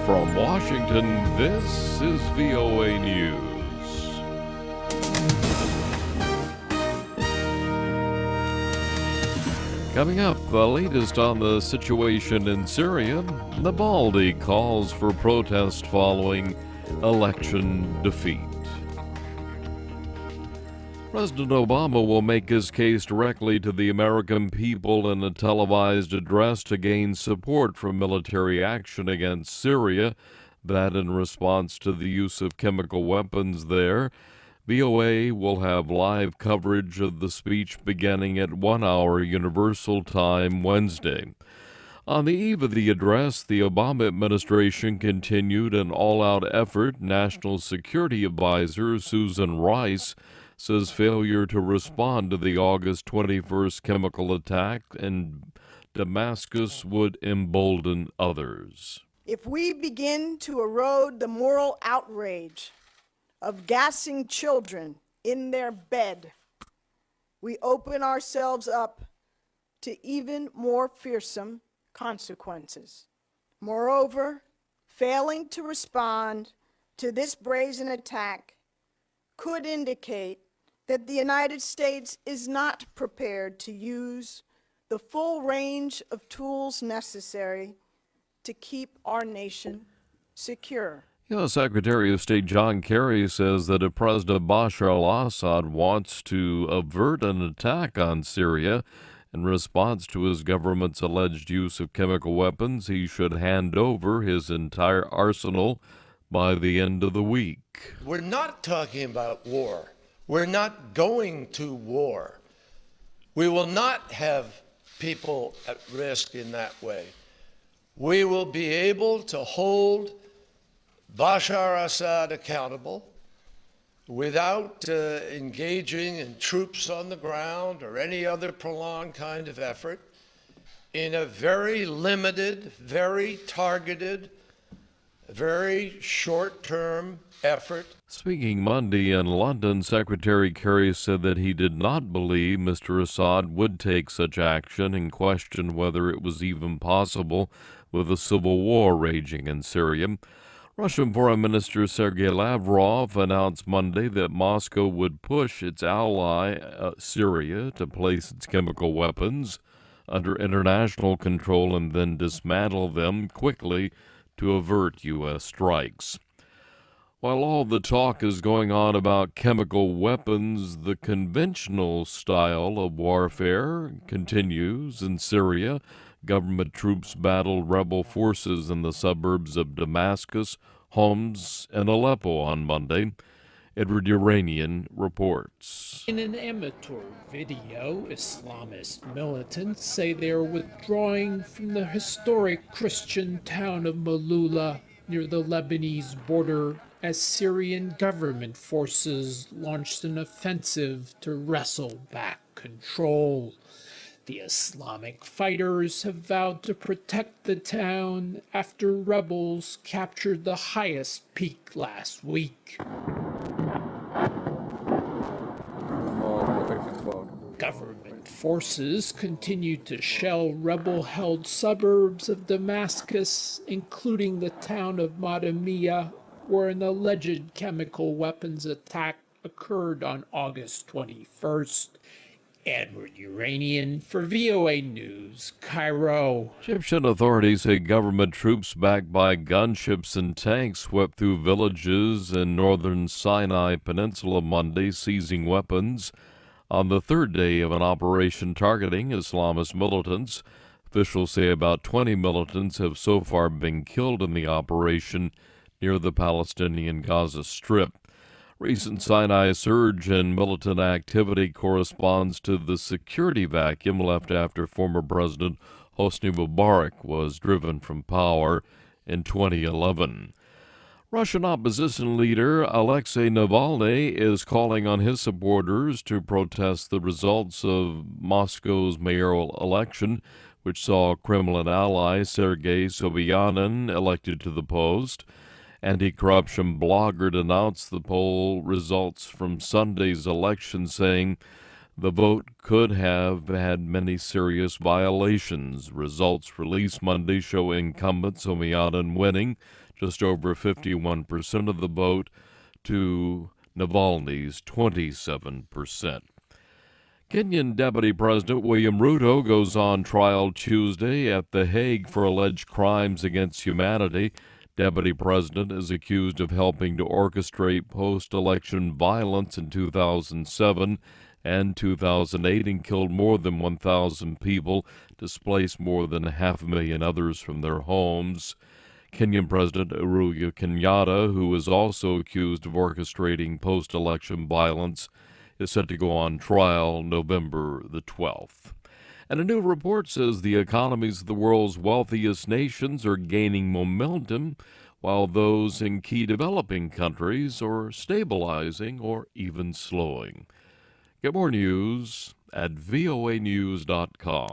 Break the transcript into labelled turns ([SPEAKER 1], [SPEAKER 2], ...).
[SPEAKER 1] From Washington, this is VOA News. Coming up, the latest on the situation in Syria. Navalny calls for protest following election defeat. President Obama will make his case directly to the American people in a televised address to gain support for military action against Syria, that in response to the use of chemical weapons there. VOA will have live coverage of the speech beginning at 1 hour Universal Time Wednesday. On the eve of the address, the Obama administration continued an all-out effort. National Security Advisor Susan Rice says failure to respond to the August 21st chemical attack in Damascus would embolden others.
[SPEAKER 2] If we begin to erode the moral outrage of gassing children in their bed, we open ourselves up to even more fearsome consequences. Moreover, failing to respond to this brazen attack could indicate that the United States is not prepared to use the full range of tools necessary to keep our nation secure.
[SPEAKER 1] U.S. Secretary of State John Kerry says that if President Bashar al-Assad wants to avert an attack on Syria in response to his government's alleged use of chemical weapons, he should hand over his entire arsenal by the end of the week.
[SPEAKER 3] We're not talking about war. We're not going to war. We will not have people at risk in that way. We will be able to hold Bashar Assad accountable without engaging in troops on the ground or any other prolonged kind of effort, in a very limited, very targeted, very short-term effort.
[SPEAKER 1] Speaking Monday in London, Secretary Kerry said that he did not believe Mr. Assad would take such action and questioned whether it was even possible with a civil war raging in Syria. Russian Foreign Minister Sergei Lavrov announced Monday that Moscow would push its ally, Syria, to place its chemical weapons under international control and then dismantle them quickly to avert U.S. strikes. While all the talk is going on about chemical weapons, the conventional style of warfare continues in Syria. Government troops battled rebel forces in the suburbs of Damascus, Homs, and Aleppo on Monday. Edward Uranian reports.
[SPEAKER 4] In an amateur video, Islamist militants say they are withdrawing from the historic Christian town of Malula near the Lebanese border as Syrian government forces launched an offensive to wrestle back control. The Islamic fighters have vowed to protect the town after rebels captured the highest peak last week. Government forces continue to shell rebel-held suburbs of Damascus, including the town of Madamiyah, where an alleged chemical weapons attack occurred on August 21st. Edward Uranian for VOA News, Cairo.
[SPEAKER 1] Egyptian authorities say government troops backed by gunships and tanks swept through villages in northern Sinai Peninsula Monday, seizing weapons on the third day of an operation targeting Islamist militants. Officials say about 20 militants have so far been killed in the operation near the Palestinian Gaza Strip. Recent Sinai surge in militant activity corresponds to the security vacuum left after former President Hosni Mubarak was driven from power in 2011. Russian opposition leader Alexei Navalny is calling on his supporters to protest the results of Moscow's mayoral election, which saw Kremlin ally Sergei Sobyanin elected to the post. Anti-corruption blogger denounced the poll results from Sunday's election, saying the vote could have had many serious violations. Results released Monday show incumbent Sobyanin winning just over 51% of the vote, to Navalny's 27%. Kenyan Deputy President William Ruto goes on trial Tuesday at The Hague for alleged crimes against humanity. Deputy President is accused of helping to orchestrate post-election violence in 2007 and 2008 and killed more than 1,000 people, displaced more than 500,000 others from their homes. Kenyan President Uhuru Kenyatta, who is also accused of orchestrating post-election violence, is set to go on trial November the 12th. And a new report says the economies of the world's wealthiest nations are gaining momentum, while those in key developing countries are stabilizing or even slowing. Get more news at voanews.com.